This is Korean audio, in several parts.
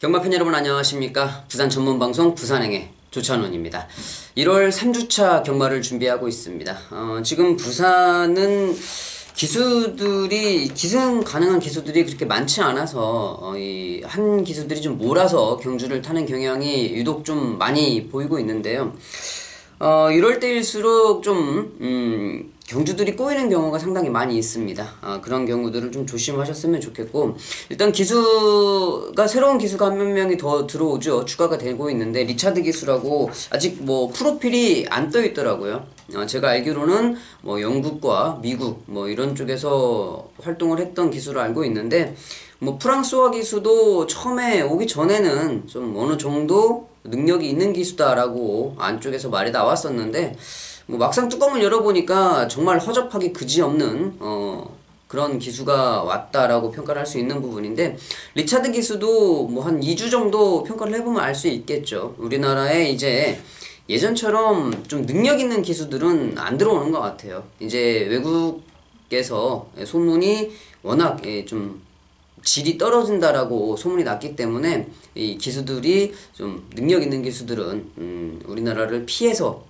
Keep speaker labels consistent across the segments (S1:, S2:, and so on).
S1: 경마팬 여러분 안녕하십니까. 부산 전문방송 부산행의 조찬원입니다. 1월 3주차 경마를 준비하고 있습니다. 지금 부산은 기승 가능한 기수들이 그렇게 많지 않아서 이 한 기수들이 좀 몰아서 경주를 타는 경향이 유독 좀 많이 보이고 있는데요. 이럴 때일수록 좀 경주들이 꼬이는 경우가 상당히 많이 있습니다. 그런 경우들을 좀 조심하셨으면 좋겠고, 일단 기수가 새로운 기수가 한 몇 명이 더 들어오죠. 추가가 되고 있는데 리차드 기수라고 아직 뭐 프로필이 안 떠 있더라고요. 제가 알기로는 뭐 영국과 미국 뭐 이런 쪽에서 활동을 했던 기수로 알고 있는데, 뭐 프랑스와 기수도 처음에 오기 전에는 좀 어느 정도 능력이 있는 기수다라고 안쪽에서 말이 나왔었는데, 뭐 막상 뚜껑을 열어보니까 정말 허접하기 그지없는 그런 기수가 왔다라고 평가를 할 수 있는 부분인데, 리차드 기수도 뭐 한 2주 정도 평가를 해보면 알 수 있겠죠. 우리나라에 이제 예전처럼 좀 능력 있는 기수들은 안 들어오는 것 같아요. 이제 외국에서 소문이 워낙 좀 질이 떨어진다라고 소문이 났기 때문에 이 기수들이 좀 능력 있는 기수들은 우리나라를 피해서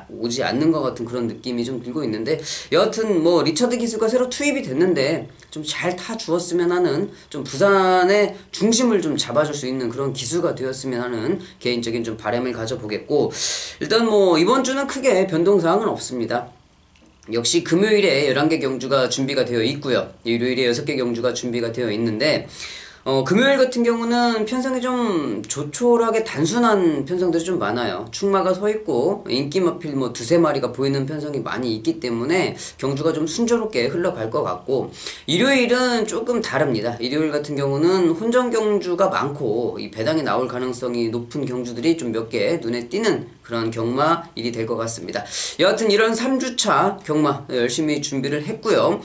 S1: 오지 않는 것 같은 그런 느낌이 좀 들고 있는데, 여하튼 뭐 리처드 기수가 새로 투입이 됐는데 좀 잘 타주었으면 하는, 좀 부산의 중심을 좀 잡아줄 수 있는 그런 기수가 되었으면 하는 개인적인 좀 바람을 가져보겠고, 일단 뭐 이번 주는 크게 변동사항은 없습니다. 역시 금요일에 11개 경주가 준비가 되어 있고요. 일요일에 6개 경주가 준비가 되어 있는데, 금요일 같은 경우는 편성이 좀 조촐하게 단순한 편성들이 좀 많아요. 충마가 서 있고 인기 마필 뭐 두세 마리가 보이는 편성이 많이 있기 때문에 경주가 좀 순조롭게 흘러갈 것 같고, 일요일은 조금 다릅니다. 일요일 같은 경우는 혼전 경주가 많고 이 배당이 나올 가능성이 높은 경주들이 좀 몇 개 눈에 띄는 그런 경마일이 될 것 같습니다. 여하튼 이런 3주차 경마 열심히 준비를 했고요.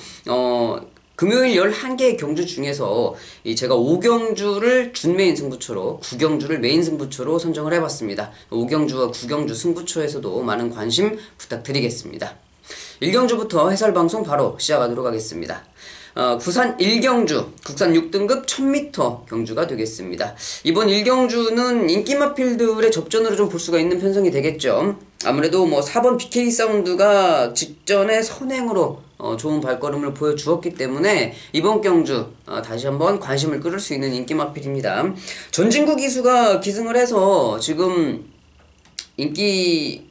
S1: 금요일 11개의 경주 중에서 제가 5경주를 준메인 승부처로, 9경주를 메인 승부처로 선정을 해봤습니다. 5경주와 9경주 승부처에서도 많은 관심 부탁드리겠습니다. 1경주부터 해설방송 바로 시작하도록 하겠습니다. 부산 1경주 국산 6등급 1000m 경주가 되겠습니다. 이번 1경주는 인기마필들의 접전으로 좀 볼 수가 있는 편성이 되겠죠. 아무래도 뭐 4번 BK 사운드가 직전에 선행으로 좋은 발걸음을 보여주었기 때문에 이번 경주 다시 한번 관심을 끌을 수 있는 인기마필입니다. 전진구 기수가 기승을 해서 지금 인기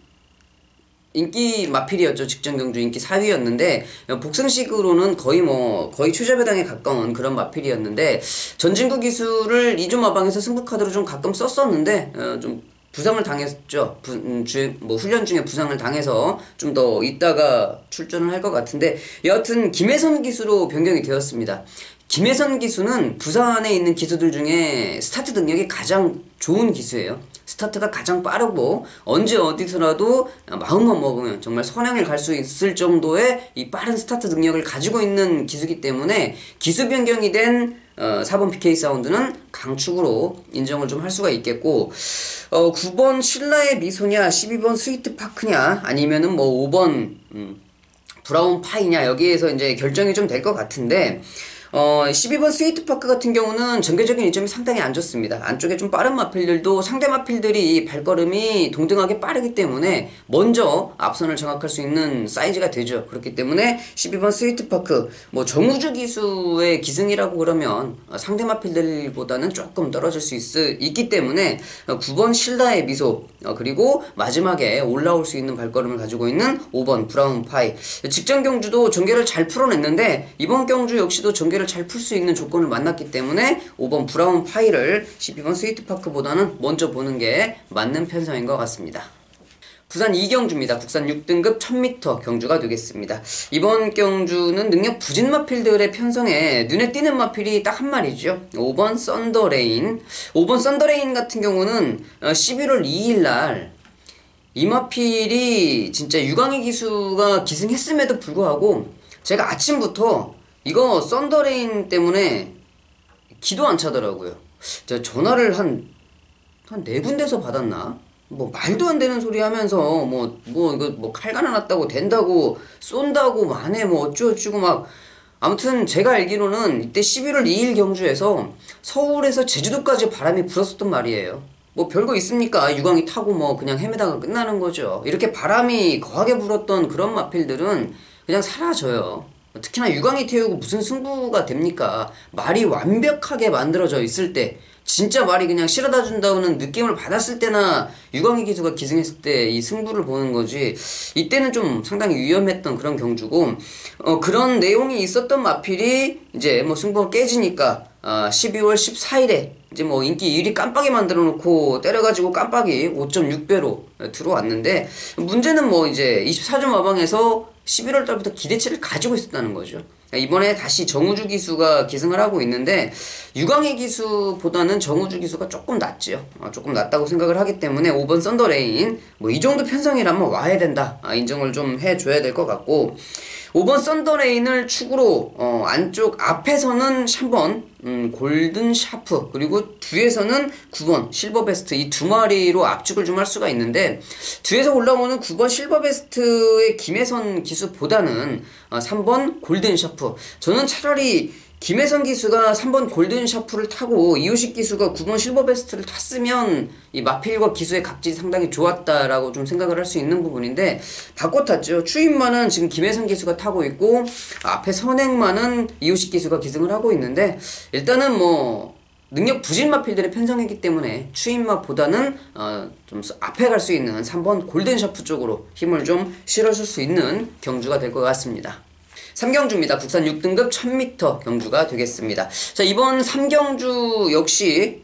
S1: 마필이었죠. 직전 경주 인기 4위였는데 복승식으로는 거의 최저배당에 가까운 그런 마필이었는데, 전진구 기수를 2주 마방에서 승부카드로 좀 가끔 썼었는데 좀 부상을 당했죠. 훈련 중에 부상을 당해서 좀 더 있다가 출전을 할 것 같은데, 여하튼 김혜선 기수로 변경이 되었습니다. 김혜선 기수는 부산에 있는 기수들 중에 스타트 능력이 가장 좋은 기수예요. 스타트가 가장 빠르고 언제 어디서라도 마음만 먹으면 정말 선행을 갈 수 있을 정도의 이 빠른 스타트 능력을 가지고 있는 기수이기 때문에 기수 변경이 된 4번 BK 사운드는 강축으로 인정을 좀 할 수가 있겠고, 9번 신라의 미소냐, 12번 스위트 파크냐, 아니면은 뭐 5번 브라운 파이냐, 여기에서 이제 결정이 좀 될 것 같은데, 12번 스위트파크 같은 경우는 전개적인 이점이 상당히 안 좋습니다. 안쪽에 좀 빠른 마필들도 상대 마필들이 발걸음이 동등하게 빠르기 때문에 먼저 앞선을 장악할 수 있는 사이즈가 되죠. 그렇기 때문에 12번 스위트파크, 뭐 정우주 기수의 기승이라고 그러면 상대 마필들보다는 조금 떨어질 수 있기 때문에 9번 실다의 미소, 그리고 마지막에 올라올 수 있는 발걸음을 가지고 있는 5번 브라운 파이. 직전 경주도 전개를 잘 풀어냈는데 이번 경주 역시도 전개를 잘 풀 수 있는 조건을 만났기 때문에 5번 브라운 파이를 12번 스위트파크보다는 먼저 보는 게 맞는 편성인 것 같습니다. 부산 2경주입니다. 국산 6등급 1000m 경주가 되겠습니다. 이번 경주는 능력 부진 마필들의 편성에 눈에 띄는 마필이 딱 한 마리죠. 5번 썬더레인. 5번 썬더레인 같은 경우는 11월 2일날 이 마필이 진짜 유광희 기수가 기승했음에도 불구하고 제가 아침부터 이거 썬더레인 때문에 기도 안 차더라고요. 제가 전화를 한 4군데서 받았나? 뭐 말도 안 되는 소리 하면서 이거 칼 갈아놨다고 된다고 쏜다고 만에 뭐 어쩌고저쩌고 막 아무튼 제가 알기로는 이때 11월 2일 경주에서 서울에서 제주도까지 바람이 불었었단 말이에요. 뭐 별거 있습니까? 유광이 타고 뭐 그냥 헤매다가 끝나는 거죠. 이렇게 바람이 거하게 불었던 그런 마필들은 그냥 사라져요. 특히나 유광이 태우고 무슨 승부가 됩니까? 말이 완벽하게 만들어져 있을 때, 진짜 말이 그냥 실어다 준다는 느낌을 받았을 때나 유광희 기수가 기승했을 때 이 승부를 보는 거지, 이때는 좀 상당히 위험했던 그런 경주고, 그런 내용이 있었던 마필이 이제 뭐 승부가 깨지니까 12월 14일에 이제 뭐 인기 1위 깜빡이 만들어 놓고 때려가지고 깜빡이 5.6배로 들어왔는데, 문제는 뭐 이제 24점 마방에서 11월 달부터 기대치를 가지고 있었다는 거죠. 이번에 다시 정우주 기수가 기승을 하고 있는데, 유광희 기수보다는 정우주 기수가 조금 낫지요. 조금 낫다고 생각을 하기 때문에 5번 썬더레인 뭐 이 정도 편성이라면 와야 된다, 인정을 좀 해줘야 될 것 같고, 5번 썬더레인을 축으로 안쪽 앞에서는 3번 골든 샤프, 그리고 뒤에서는 9번 실버베스트, 이 두 마리로 압축을 좀 할 수가 있는데, 뒤에서 올라오는 9번 실버베스트의 김혜선 기수보다는 3번 골든 샤프, 저는 차라리 김혜선 기수가 3번 골든 샤프를 타고 이호식 기수가 9번 실버베스트를 탔으면 이 마필과 기수의 각질이 상당히 좋았다라고 좀 생각을 할 수 있는 부분인데, 바꿔 탔죠. 추임만은 지금 김혜선 기수가 타고 있고, 앞에 선행만은 이호식 기수가 기승을 하고 있는데, 일단은 뭐 능력 부진 마필들의 편성이기 때문에 추임마보다는 좀 앞에 갈 수 있는 3번 골든 샤프 쪽으로 힘을 좀 실어줄 수 있는 경주가 될 것 같습니다. 3경주입니다. 국산 6등급 1000m 경주가 되겠습니다. 자, 이번 3경주 역시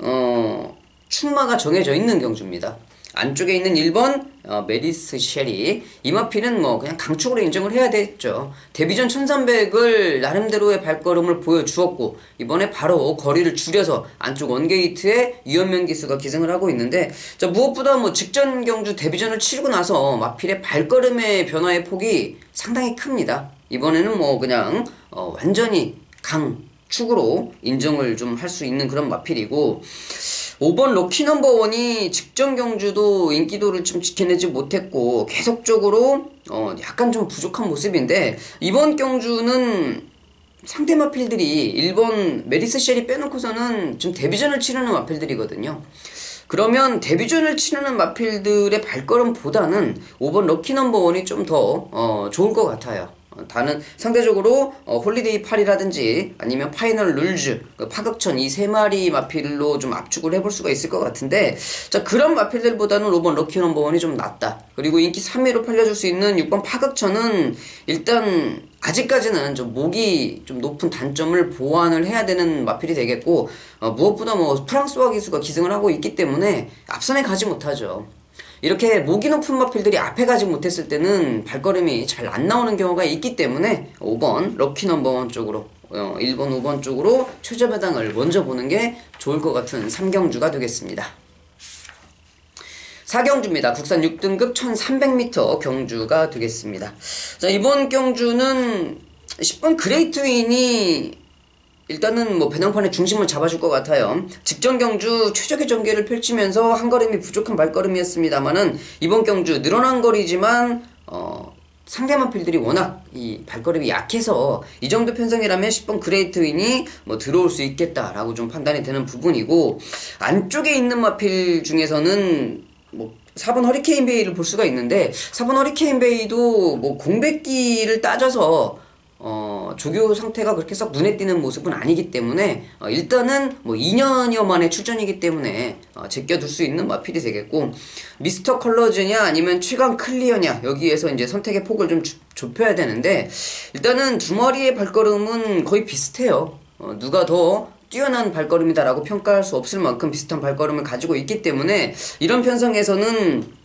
S1: 충마가 정해져 있는 경주입니다. 안쪽에 있는 1번 메리스 쉐리, 이 마필은 뭐 그냥 강축으로 인정을 해야 되겠죠. 데뷔전 1300을 나름대로의 발걸음을 보여주었고, 이번에 바로 거리를 줄여서 안쪽 원게이트에 유현명 기수가 기승을 하고 있는데, 자, 무엇보다 뭐 직전 경주 데뷔전을 치르고 나서 마필의 발걸음의 변화의 폭이 상당히 큽니다. 이번에는 뭐 그냥 완전히 강축으로 인정을 좀 할 수 있는 그런 마필이고, 5번 럭키 넘버원이 직전 경주도 인기도를 좀 지켜내지 못했고 계속적으로 약간 좀 부족한 모습인데, 이번 경주는 상대 마필들이 1번 메리스 쉘이 빼놓고서는 좀 데뷔전을 치르는 마필들이거든요. 그러면 데뷔전을 치르는 마필들의 발걸음보다는 5번 럭키 넘버원이 좀 더 좋을 것 같아요. 다는 상대적으로 홀리데이 팔이라든지 아니면 파이널 룰즈, 파격천, 이 세 마리 마필로 좀 압축을 해볼 수가 있을 것 같은데, 자, 그런 마필들보다는 5번 럭키 넘버원이 좀 낫다. 그리고 인기 3위로 팔려줄 수 있는 6번 파격천은 일단 아직까지는 좀 목이 좀 높은 단점을 보완을 해야 되는 마필이 되겠고, 무엇보다 뭐 프랑스와 기수가 기승을 하고 있기 때문에 앞선에 가지 못하죠. 이렇게 목이 높은 마필들이 앞에 가지 못했을 때는 발걸음이 잘 안 나오는 경우가 있기 때문에 5번 럭키 넘버원 쪽으로 1번 5번 쪽으로 최저 배당을 먼저 보는 게 좋을 것 같은 3경주가 되겠습니다. 4경주입니다. 국산 6등급 1300m 경주가 되겠습니다. 자, 이번 경주는 10번 그레이트 윈이 일단은 뭐 배낭판의 중심을 잡아줄 것 같아요. 직전 경주 최적의 전개를 펼치면서 한 걸음이 부족한 발걸음이었습니다만은, 이번 경주 늘어난 거리지만 상대 마필들이 워낙 이 발걸음이 약해서 이 정도 편성이라면 10번 그레이트 윈이 뭐 들어올 수 있겠다라고 좀 판단이 되는 부분이고, 안쪽에 있는 마필 중에서는 뭐 4번 허리케인 베이를 볼 수가 있는데, 4번 허리케인 베이도 뭐 공백기를 따져서 조교 상태가 그렇게 썩 눈에 띄는 모습은 아니기 때문에 일단은 뭐 2년여 만에 출전이기 때문에 제껴둘 수 있는 마필이 되겠고, 미스터 컬러즈냐 아니면 최강 클리어냐, 여기에서 이제 선택의 폭을 좀 좁혀야 되는데, 일단은 두 마리의 발걸음은 거의 비슷해요. 누가 더 뛰어난 발걸음이다라고 평가할 수 없을 만큼 비슷한 발걸음을 가지고 있기 때문에, 이런 편성에서는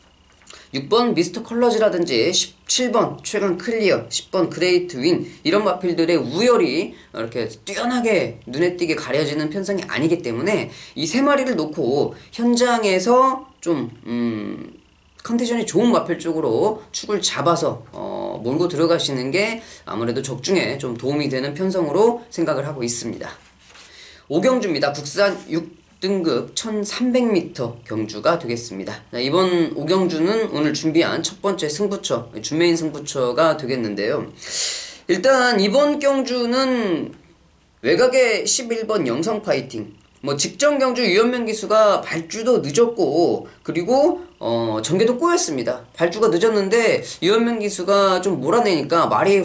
S1: 6번 미스터 컬러즈라든지 17번 최강 클리어, 10번 그레이트 윈, 이런 마필들의 우열이 이렇게 뛰어나게 눈에 띄게 가려지는 편성이 아니기 때문에 이 세 마리를 놓고 현장에서 좀 컨디션이 좋은 마필 쪽으로 축을 잡아서 몰고 들어가시는 게 아무래도 적중에 좀 도움이 되는 편성으로 생각을 하고 있습니다. 5경주입니다. 국산 6등급 1300m 경주가 되겠습니다. 자, 이번 5경주는 오늘 준비한 첫 번째 승부처, 준메인 승부처가 되겠는데요. 일단 이번 경주는 외곽의 11번 영성 파이팅. 뭐 직전 경주 유현명 기수가 발주도 늦었고 그리고 전개도 꼬였습니다. 발주가 늦었는데 유현명 기수가 좀 몰아내니까 말이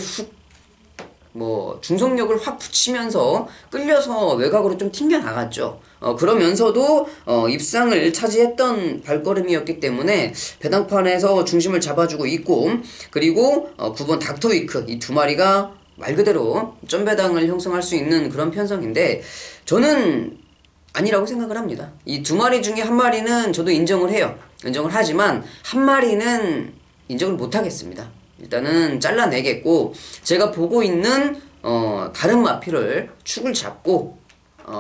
S1: 중속력을 확 붙이면서 끌려서 외곽으로 좀 튕겨 나갔죠. 그러면서도 입상을 차지했던 발걸음이었기 때문에 배당판에서 중심을 잡아주고 있고, 그리고 9번 닥터위크 이 두 마리가 말 그대로 점배당을 형성할 수 있는 그런 편성인데, 저는 아니라고 생각을 합니다. 이 두 마리 중에 한 마리는 저도 인정을 해요. 인정을 하지만 한 마리는 인정을 못 하겠습니다. 일단은 잘라내겠고, 제가 보고 있는 다른 마피를 축을 잡고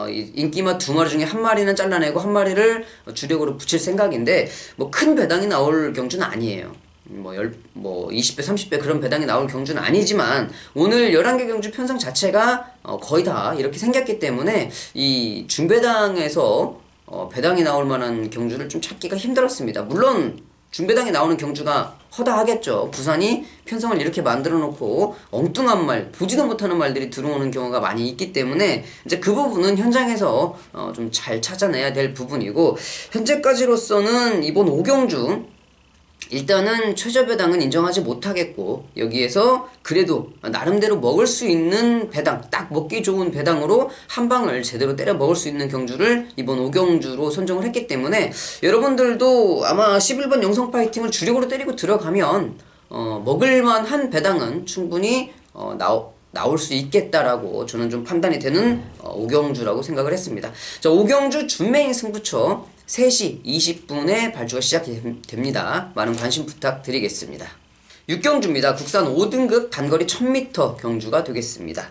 S1: 인기마 두 마리 중에 한 마리는 잘라내고 한 마리를 주력으로 붙일 생각인데, 뭐 큰 배당이 나올 경주는 아니에요. 20배 30배 그런 배당이 나올 경주는 아니지만, 오늘 11개 경주 편성 자체가 거의 다 이렇게 생겼기 때문에 이 중배당에서 배당이 나올 만한 경주를 좀 찾기가 힘들었습니다. 물론 중배당이 나오는 경주가 허다하겠죠. 부산이 편성을 이렇게 만들어 놓고 엉뚱한 말, 보지도 못하는 말들이 들어오는 경우가 많이 있기 때문에 이제 그 부분은 현장에서 좀 잘 찾아내야 될 부분이고, 현재까지로서는 이번 5경주 일단은 최저 배당은 인정하지 못하겠고, 여기에서 그래도 나름대로 먹을 수 있는 배당, 딱 먹기 좋은 배당으로 한 방을 제대로 때려 먹을 수 있는 경주를 이번 5경주로 선정을 했기 때문에, 여러분들도 아마 11번 영성 파이팅을 주력으로 때리고 들어가면 먹을만한 배당은 충분히 나올 수 있겠다라고 저는 좀 판단이 되는 5경주라고 생각을 했습니다. 자, 5경주 준메인 승부처 3시 20분에 발주가 시작이 됩니다. 많은 관심 부탁드리겠습니다. 6경주입니다. 국산 5등급 단거리 1000m 경주가 되겠습니다.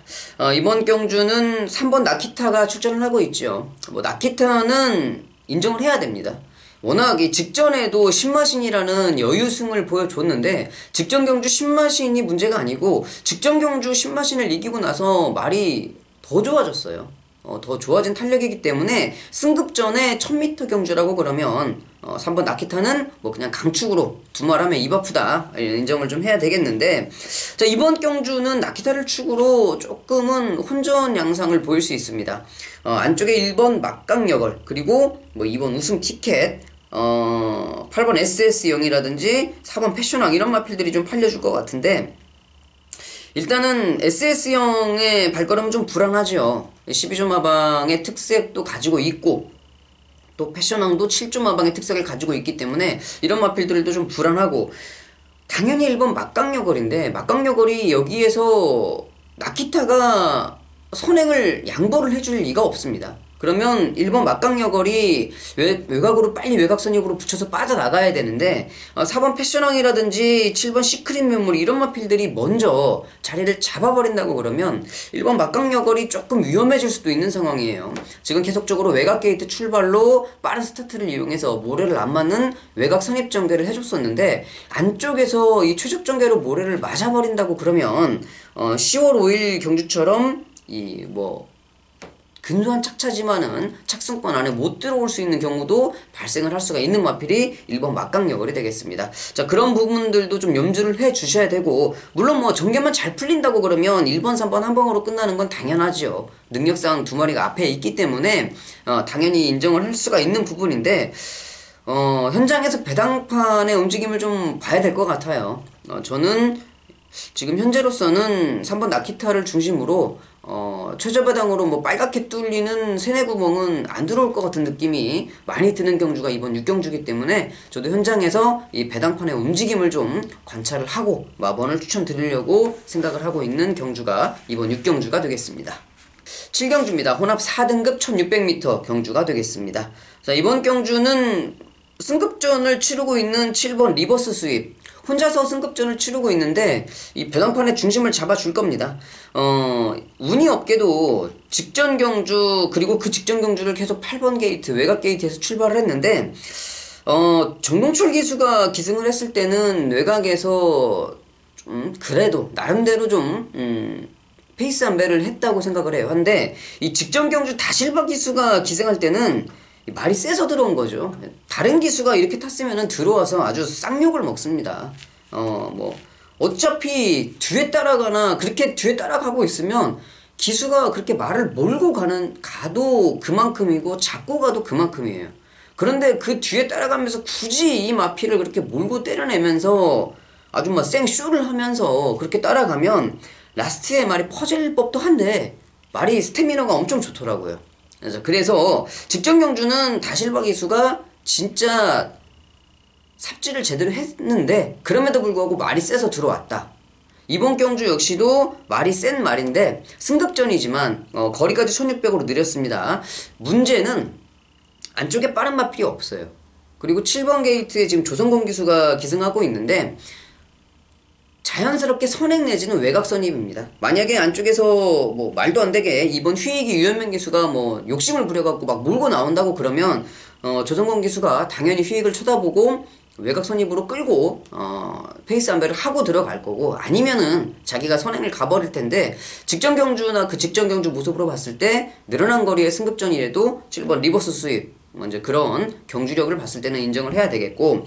S1: 이번 경주는 3번 나키타가 출전을 하고 있죠. 나키타는 인정을 해야 됩니다. 워낙 이 직전에도 신마신이라는 여유승을 보여줬는데, 직전 경주 신마신이 문제가 아니고 직전 경주 신마신을 이기고 나서 말이 더 좋아졌어요. 더 좋아진 탄력이기 때문에 승급전에 1000m 경주라고 그러면 3번 나키타는 뭐 그냥 강축으로 두말하면 입 아프다 인정을 좀 해야 되겠는데, 자, 이번 경주는 나키타를 축으로 조금은 혼전 양상을 보일 수 있습니다. 안쪽에 1번 막강여걸, 그리고 뭐 2번 우승 티켓, 8번 SS영이라든지 4번 패션왕, 이런 마필들이 좀 팔려줄 것 같은데, 일단은 SS형의 발걸음은 좀 불안하죠. 12조 마방의 특색도 가지고 있고, 또 패션왕도 7조 마방의 특색을 가지고 있기 때문에 이런 마필들도 좀 불안하고, 당연히 1번 막강여걸인데, 막강여걸이 여기에서 나키타가 선행을 양보를 해줄 리가 없습니다. 그러면 1번 막강여걸이 외곽으로 빨리 외곽선역으로 붙여서 빠져나가야 되는데, 4번 패션왕이라든지 7번 시크릿 메모리, 이런 마필들이 먼저 자리를 잡아버린다고 그러면 1번 막강여걸이 조금 위험해질 수도 있는 상황이에요. 지금 계속적으로 외곽 게이트 출발로 빠른 스타트를 이용해서 모래를 안 맞는 외곽 선입 전개를 해줬었는데, 안쪽에서 이 최적 전개로 모래를 맞아버린다고 그러면 10월 5일 경주처럼 근소한 착차지만은 착승권 안에 못 들어올 수 있는 경우도 발생을 할 수가 있는 마필이 1번 막강여걸이 되겠습니다. 자, 그런 부분들도 좀 염두를 해 주셔야 되고, 물론 뭐 전개만 잘 풀린다고 그러면 1번, 3번 한 방으로 끝나는 건 당연하죠. 능력상 두 마리가 앞에 있기 때문에 당연히 인정을 할 수가 있는 부분인데, 현장에서 배당판의 움직임을 좀 봐야 될 것 같아요. 저는 지금 현재로서는 3번 나키타를 중심으로 최저배당으로 뭐 빨갛게 뚫리는 세네 구멍은 안 들어올 것 같은 느낌이 많이 드는 경주가 이번 6경주이기 때문에, 저도 현장에서 이 배당판의 움직임을 좀 관찰을 하고 마번을 추천드리려고 생각을 하고 있는 경주가 이번 6경주가 되겠습니다. 7경주입니다. 혼합 4등급 1600m 경주가 되겠습니다. 자, 이번 경주는 승급전을 치르고 있는 7번 리버스 스윕, 혼자서 승급전을 치르고 있는데 이 배당판의 중심을 잡아줄 겁니다. 운이 없게도 직전 경주 그리고 그 직전 경주를 계속 8번 게이트 외곽 게이트에서 출발을 했는데, 정동철 기수가 기승을 했을 때는 외곽에서 좀 그래도 나름대로 좀 페이스 안배를 했다고 생각을 해요. 근데 이 직전 경주 다실바 기수가 기승할 때는 말이 세서 들어온 거죠. 다른 기수가 이렇게 탔으면은 들어와서 아주 쌍욕을 먹습니다. 어차피 뒤에 따라가나 그렇게 뒤에 따라가고 있으면 기수가 그렇게 말을 몰고 가도 그만큼이고 잡고 가도 그만큼이에요. 그런데 그 뒤에 따라가면서 굳이 이 마피를 그렇게 몰고 때려내면서 아주 막 생쇼를 하면서 그렇게 따라가면 라스트에 말이 퍼질 법도 한데 말이 스태미너가 엄청 좋더라고요. 그래서 직전 경주는 다실바 기수가 진짜 삽질을 제대로 했는데 그럼에도 불구하고 말이 세서 들어왔다. 이번 경주 역시도 말이 센 말인데 승급전이지만 거리까지 1600으로 느렸습니다. 문제는 안쪽에 빠른 마필이 없어요. 그리고 7번 게이트에 지금 조성공 기수가 기승하고 있는데 자연스럽게 선행 내지는 외곽 선입입니다. 만약에 안쪽에서 뭐 말도 안 되게 이번 휘익이 유현명 기수가 뭐 욕심을 부려갖고 막 몰고 나온다고 그러면 조성공 기수가 당연히 휘익을 쳐다보고 외곽 선입으로 끌고 페이스 안배를 하고 들어갈 거고 아니면은 자기가 선행을 가버릴 텐데 직전 경주나 그 직전 경주 모습으로 봤을 때 늘어난 거리의 승급전이라도 7번 리버스 수입 먼저 그런 경주력을 봤을 때는 인정을 해야 되겠고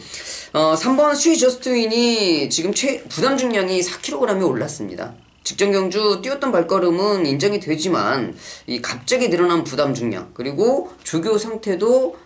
S1: 3번 스위 저스트윈이 지금 부담 중량이 4kg이 올랐습니다. 직전 경주 뛰었던 발걸음은 인정이 되지만 이 갑자기 늘어난 부담 중량 그리고 조교 상태도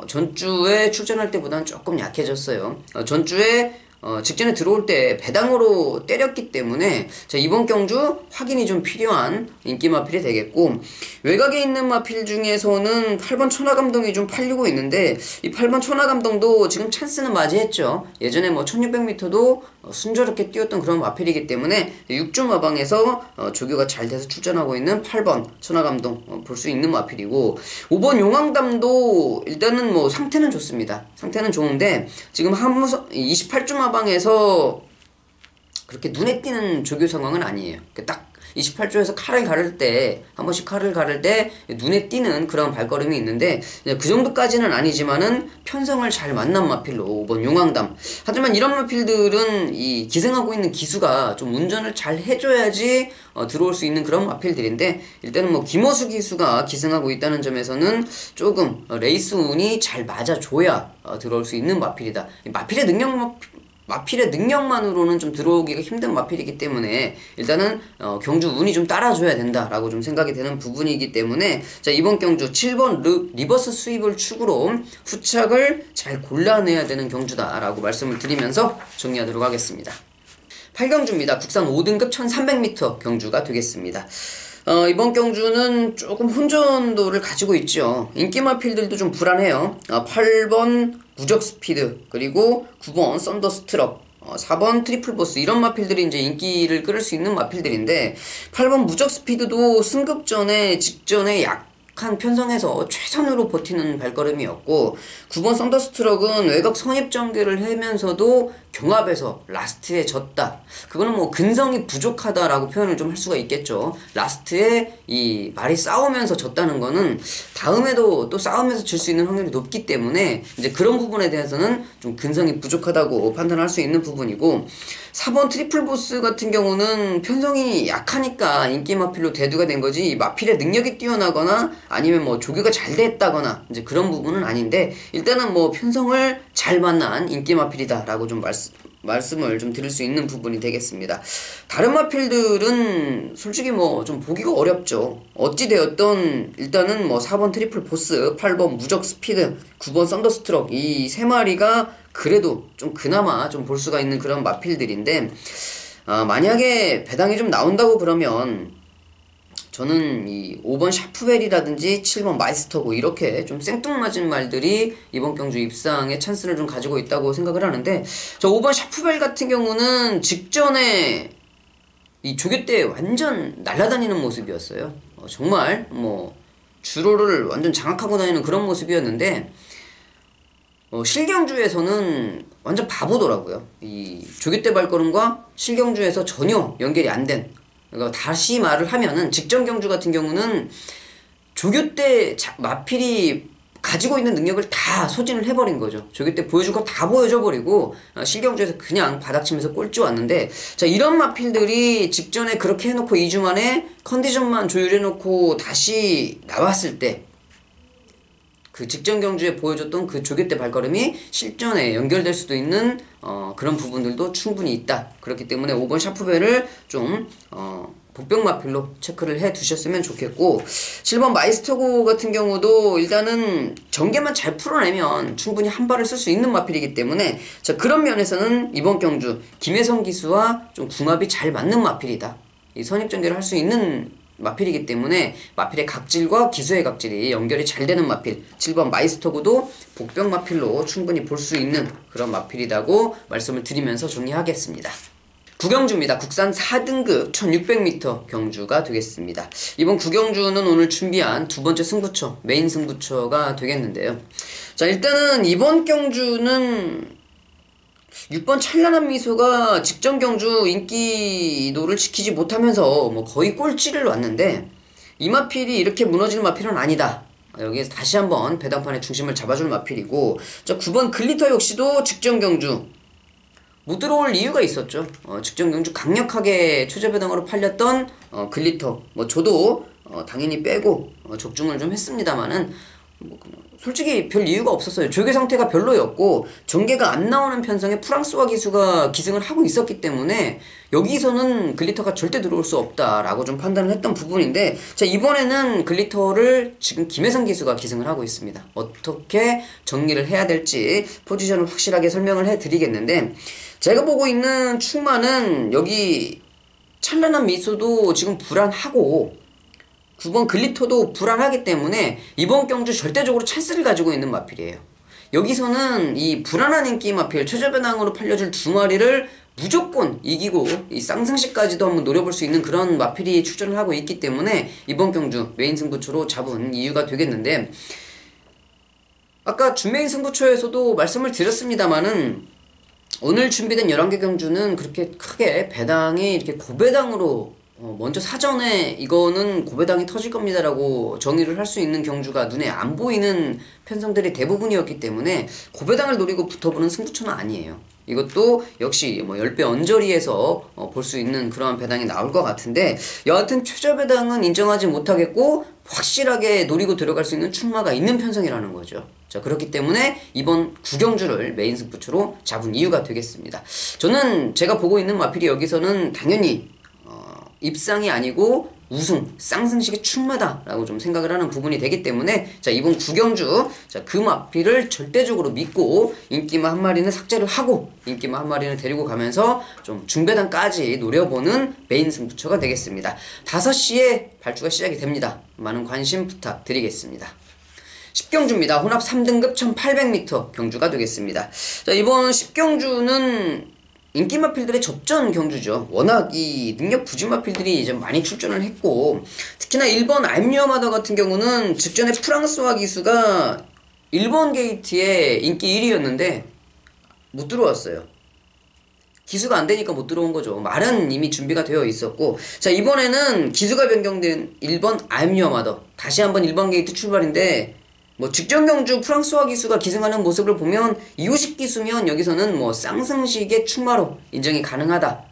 S1: 전주에 출전할 때보다는 조금 약해졌어요. 전주에 직전에 들어올 때 배당으로 때렸기 때문에 이번 경주 확인이 좀 필요한 인기 마필이 되겠고 외곽에 있는 마필 중에서는 8번 천하감동이 좀 팔리고 있는데 이 8번 천하감동도 지금 찬스는 맞이했죠. 예전에 뭐 1600m도 순조롭게 뛰었던 그런 마필이기 때문에 6주 마방에서 조교가 잘 돼서 출전하고 있는 8번 천하감동 볼 수 있는 마필이고 5번 용왕담도 일단은 뭐 상태는 좋습니다. 상태는 좋은데 지금 28주 마방에서 그렇게 눈에 띄는 조교 상황은 아니에요. 딱 28조에서 칼을 가를 때 한 번씩 칼을 가를 때 눈에 띄는 그런 발걸음이 있는데 그 정도까지는 아니지만은 편성을 잘 만난 마필로 5번 용왕담. 하지만 이런 마필들은 이 기승하고 있는 기수가 좀 운전을 잘 해줘야지 들어올 수 있는 그런 마필들인데 일단은 뭐 김어수 기수가 기승하고 있다는 점에서는 조금 레이스 운이 잘 맞아줘야 들어올 수 있는 마필이다. 마필의 능력만으로는 좀 들어오기가 힘든 마필이기 때문에 일단은 경주 운이 좀 따라줘야 된다라고 좀 생각이 되는 부분이기 때문에 자 이번 경주 7번 리버스 수입을 축으로 후착을 잘 골라내야 되는 경주다라고 말씀을 드리면서 정리하도록 하겠습니다. 8경주입니다. 국산 5등급 1300m 경주가 되겠습니다. 이번 경주는 조금 혼전도를 가지고 있죠. 인기 마필들도 좀 불안해요. 8번 무적 스피드 그리고 9번 썬더스트럭 4번 트리플 보스 이런 마필들이 이제 인기를 끌을 수 있는 마필들인데 8번 무적 스피드도 승급 전에 직전에 약한 편성에서 최선으로 버티는 발걸음이었고 9번 썬더스트럭은 외곽 선입 전개를 하면서도 경합에서 라스트에 졌다. 그거는 뭐 근성이 부족하다라고 표현을 좀 할 수가 있겠죠. 라스트에 이 말이 싸우면서 졌다는 거는 다음에도 또 싸우면서 질 수 있는 확률이 높기 때문에 이제 그런 부분에 대해서는 좀 근성이 부족하다고 판단할 수 있는 부분이고 4번 트리플 보스 같은 경우는 편성이 약하니까 인기 마필로 대두가 된 거지 마필의 능력이 뛰어나거나 아니면 뭐 조교가 잘 됐다거나 이제 그런 부분은 아닌데 일단은 뭐 편성을 잘 만난 인기 마필이다라고 좀 말씀을 좀 드릴 수 있는 부분이 되겠습니다. 다른 마필들은 솔직히 뭐 좀 보기가 어렵죠. 어찌되었던 일단은 뭐 4번 트리플 보스, 8번 무적 스피드, 9번 썬더스트럭 이 세 마리가 그래도 좀 그나마 좀 볼 수가 있는 그런 마필들인데 만약에 배당이 좀 나온다고 그러면 저는 이 5번 샤프벨이라든지 7번 마이스터고 이렇게 좀 생뚱맞은 말들이 이번 경주 입상의 찬스를 좀 가지고 있다고 생각을 하는데 저 5번 샤프벨 같은 경우는 직전에 이 조교 때 완전 날아다니는 모습이었어요. 정말 뭐 주로를 완전 장악하고 다니는 그런 모습이었는데 실경주에서는 완전 바보더라고요. 이 조교 때 발걸음과 실경주에서 전혀 연결이 안 된. 그러니까 다시 말을 하면은 직전 경주 같은 경우는 조교 때 마필이 가지고 있는 능력을 다 소진을 해버린 거죠. 조교 때 보여줄 거 다 보여줘 버리고 실경주에서 그냥 바닥치면서 꼴찌 왔는데 자 이런 마필들이 직전에 그렇게 해놓고 2주 만에 컨디션만 조율해놓고 다시 나왔을 때 그 직전 경주에 보여줬던 그 조개대 발걸음이 실전에 연결될 수도 있는 그런 부분들도 충분히 있다. 그렇기 때문에 5번 샤프벨을 좀 복병마필로 체크를 해 두셨으면 좋겠고, 7번 마이스터고 같은 경우도 일단은 전개만 잘 풀어내면 충분히 한 발을 쓸 수 있는 마필이기 때문에, 자, 그런 면에서는 이번 경주 김혜성 기수와 좀 궁합이 잘 맞는 마필이다. 이 선입전개를 할 수 있는 마필이기 때문에 마필의 각질과 기수의 각질이 연결이 잘 되는 마필, 7번 마이스터고도 복병 마필로 충분히 볼 수 있는 그런 마필이라고 말씀을 드리면서 정리하겠습니다. 구경주입니다. 국산 4등급 1600m 경주가 되겠습니다. 이번 구경주는 오늘 준비한 두 번째 승부처, 메인 승부처가 되겠는데요. 자, 일단은 이번 경주는 6번 찬란한 미소가 직전 경주 인기도를 지키지 못하면서 뭐 거의 꼴찌를 놨는데, 이 마필이 이렇게 무너질 마필은 아니다. 여기에서 다시 한번 배당판의 중심을 잡아줄 마필이고, 자, 9번 글리터 역시도 직전 경주 못 들어올 이유가 있었죠. 직전 경주 강력하게 최저배당으로 팔렸던 글리터, 뭐 저도 당연히 빼고 적중을 좀 했습니다만은 뭐 솔직히 별 이유가 없었어요. 조개 상태가 별로였고 전개가 안 나오는 편성에 프랑스와 기수가 기승을 하고 있었기 때문에 여기서는 글리터가 절대 들어올 수 없다라고 좀 판단을 했던 부분인데, 자, 이번에는 글리터를 지금 김혜성 기수가 기승을 하고 있습니다. 어떻게 정리를 해야 될지 포지션을 확실하게 설명을 해드리겠는데, 제가 보고 있는 충마는 여기 찬란한 미소도 지금 불안하고 9번 글리터도 불안하기 때문에 이번 경주 절대적으로 찬스를 가지고 있는 마필이에요. 여기서는 이 불안한 인기 마필 최저배당으로 팔려줄 두 마리를 무조건 이기고 이 쌍승시까지도 한번 노려볼 수 있는 그런 마필이 출전을 하고 있기 때문에 이번 경주 메인 승부처로 잡은 이유가 되겠는데, 아까 준메인 승부처에서도 말씀을 드렸습니다만은 오늘 준비된 11개 경주는 그렇게 크게 배당이 이렇게 고배당으로 먼저 사전에 이거는 고배당이 터질 겁니다라고 정의를 할 수 있는 경주가 눈에 안 보이는 편성들이 대부분이었기 때문에 고배당을 노리고 붙어보는 승부처는 아니에요. 이것도 역시 뭐 10배 언저리에서 볼 수 있는 그러한 배당이 나올 것 같은데, 여하튼 최저배당은 인정하지 못하겠고 확실하게 노리고 들어갈 수 있는 충마가 있는 편성이라는 거죠. 자, 그렇기 때문에 이번 구경주를 메인 승부처로 잡은 이유가 되겠습니다. 저는 제가 보고 있는 마필이 여기서는 당연히 입상이 아니고 우승, 쌍승식의 충마다라고 좀 생각을 하는 부분이 되기 때문에, 자, 이번 구경주, 자, 그 마필을 절대적으로 믿고 인기마 한 마리는 삭제를 하고 인기마 한 마리는 데리고 가면서 좀 중배당까지 노려보는 메인 승부처가 되겠습니다. 5시에 발주가 시작이 됩니다. 많은 관심 부탁드리겠습니다. 10경주입니다. 혼합 3등급 1800m 경주가 되겠습니다. 자, 이번 10경주는 인기 마필들의 접전 경주죠. 워낙 이 능력 부지 마필들이 이제 많이 출전을 했고, 특히나 1번 알뮤어마더 같은 경우는 직전에 프랑스와 기수가 1번 게이트에 인기 1위였는데 못 들어왔어요. 기수가 안 되니까 못 들어온 거죠. 말은 이미 준비가 되어 있었고, 자, 이번에는 기수가 변경된 1번 알뮤어마더 다시 한번 1번 게이트 출발인데, 뭐 직전 경주 프랑스와 기수가 기승하는 모습을 보면 이호식 기수면 여기서는 뭐 쌍승식의 충마로 인정이 가능하다.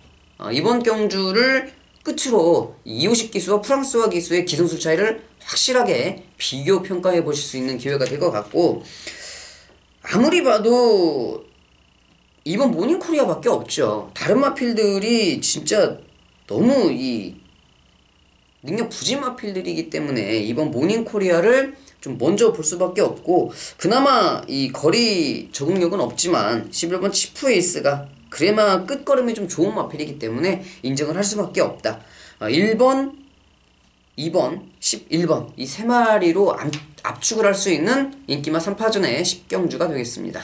S1: 이번 경주를 끝으로 이호식 기수와 프랑스와 기수의 기승수 차이를 확실하게 비교 평가해 보실 수 있는 기회가 될 것 같고, 아무리 봐도 이번 모닝코리아밖에 없죠. 다른 마필들이 진짜 너무 이 능력 부진 마필들이기 때문에 이번 모닝코리아를 좀 먼저 볼 수밖에 없고, 그나마 이 거리 적응력은 없지만 11번 치프에이스가 그래마 끝걸음이 좀 좋은 마필이기 때문에 인정을 할 수밖에 없다. 1번, 2번, 11번 이 세 마리로 압축을 할 수 있는 인기마 3파전의 10경주가 되겠습니다.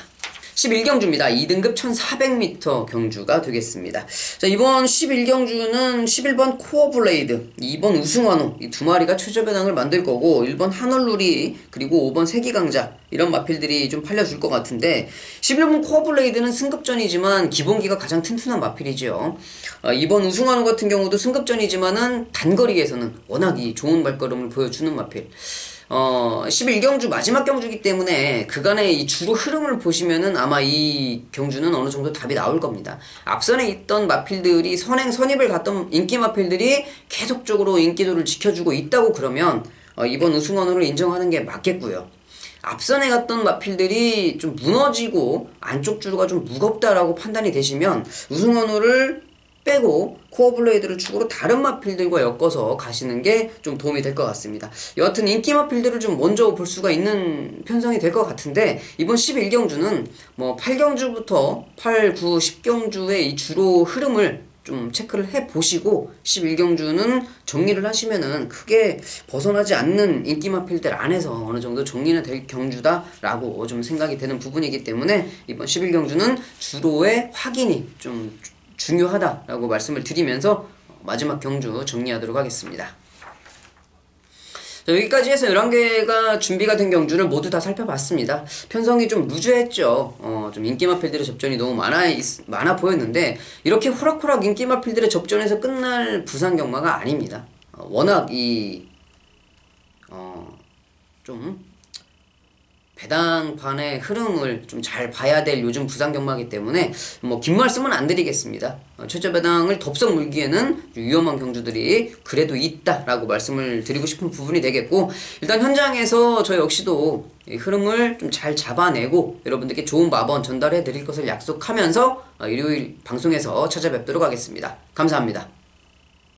S1: 11경주입니다. 2등급 1400m 경주가 되겠습니다. 자, 이번 11경주는 11번 코어블레이드, 2번 우승환호 이 두 마리가 최저배당을 만들 거고, 1번 한얼루리 그리고 5번 세기강자 이런 마필들이 좀 팔려줄 것 같은데, 11번 코어블레이드는 승급전이지만 기본기가 가장 튼튼한 마필이죠. 2번 우승환호 같은 경우도 승급전이지만은 단거리에서는 워낙 이 좋은 발걸음을 보여주는 마필. 11경주 마지막 경주이기 때문에 그간의 이 주로 흐름을 보시면은 아마 이 경주는 어느 정도 답이 나올 겁니다. 앞선에 있던 마필들이 선입을 갔던 인기 마필들이 계속적으로 인기도를 지켜주고 있다고 그러면 이번 우승원호를 인정하는 게 맞겠고요. 앞선에 갔던 마필들이 좀 무너지고 안쪽 주로가 좀 무겁다라고 판단이 되시면 우승원호를 빼고 코어 블레이드를 축으로 다른 마필들과 엮어서 가시는 게 좀 도움이 될 것 같습니다. 여하튼 인기 마필들을 좀 먼저 볼 수가 있는 편성이 될 것 같은데, 이번 11경주는 뭐 8경주부터 8, 9, 10경주의 이 주로 흐름을 좀 체크를 해 보시고 11경주는 정리를 하시면은 크게 벗어나지 않는 인기 마필들 안에서 어느 정도 정리는 될 경주다라고 좀 생각이 되는 부분이기 때문에 이번 11경주는 주로의 확인이 좀 중요하다라고 말씀을 드리면서 마지막 경주 정리하도록 하겠습니다. 자, 여기까지 해서 11개가 준비가 된 경주를 모두 다 살펴봤습니다. 편성이 좀 루즈했죠. 좀 인기 마필들의 접전이 너무 많아 보였는데, 이렇게 호락호락 인기 마필들의 접전에서 끝날 부산 경마가 아닙니다. 워낙 좀 배당판의 흐름을 좀 잘 봐야 될 요즘 부산 경마이기 때문에 뭐 긴 말씀은 안 드리겠습니다. 최저 배당을 덥석 물기에는 위험한 경주들이 그래도 있다라고 말씀을 드리고 싶은 부분이 되겠고, 일단 현장에서 저 역시도 이 흐름을 좀 잘 잡아내고 여러분들께 좋은 마번 전달해 드릴 것을 약속하면서 일요일 방송에서 찾아뵙도록 하겠습니다. 감사합니다.